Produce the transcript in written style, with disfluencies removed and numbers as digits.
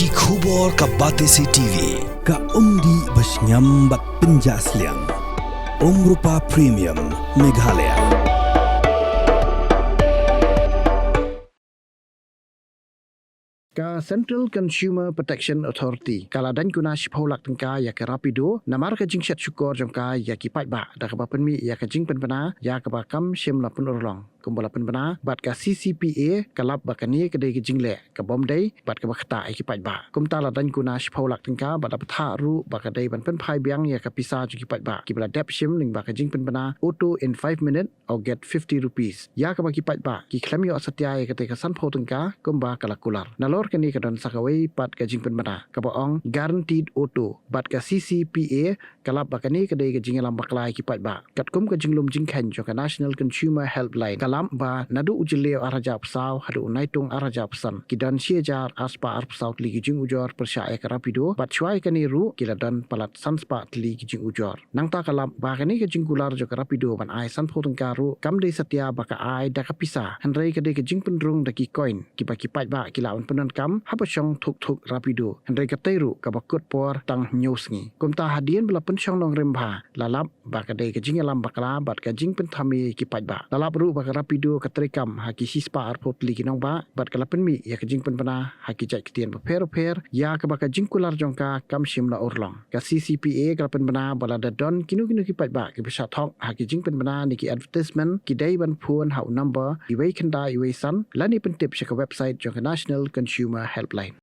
Ki khubor ka Batesi TV. Ka umdi basnyam bak penjaslian. Rupa Premium Meghalaya. Ka Central Consumer Protection Authority kala dan guna shipholak tengka ya ke rapido namar ka jingset syukur jongka ya ki paitba da ka penmi ya ka jing penpena ya ka bakam shim la pun urlong kumbala penpena bat ka CCPA kalap bakani ke dei ke jingle ka bomdai bat ka bakta ki paitba kumta la dan guna shipholak tengka bat apatha ru bakadai ban pen phai biang ya ka pisa ju ki paitba ki bala dep shim ning ba ka jing penpena auto in 5 minutes or get 50 rupees ya ka baki paitba ki klam yo satya ya ka te ka san pho tengka kumba kalakular nalor kani kadon sakawai pat ka jing penpena ka baong guaranteed auto bat ka CCPA kalap bakani ka dei ka jing lam baklai ki paitba kat kum ka jinglum jing khan jo ka National Consumer Helpline kalam ba nadu ujileo araja psau hadu naitung araja pesan kidan siejar aspa arpsau tli jing ujor persya ka rapido bat chwai kani ru kiladan palat sanspa tli jing ujor nang ta kalam ba kani ka jing gular jo ka rapido ban ai san photong karu kam dei satya baka ai da ka pisa hanrei ka dei ka jing pendrung da ki coin ki ba ki paitba kilawan penon kam hapa syong thuk rapido hanrei ka teiru ka bakut por tang news ngi kumta hadien bela pensyong nong rembha lalap ba ka dei ka jing alam bakla bat ka jing penthami ki paitba lalap ru ba ka rapido ka trikam haki sispa arpot li kinong ba bat ka lapenmi ya ka jing penpana haki jai ketian per ya ka ba ka jing kular jongka kam shim la urlong ka CCPA ka penpana bala da don kinu ki paitba ki bisa thok haki jing penpana ni ki advertisement ki dei ban phone hau number iwei khanda iwei san lani pentip ka website jongka National Consumer Helpline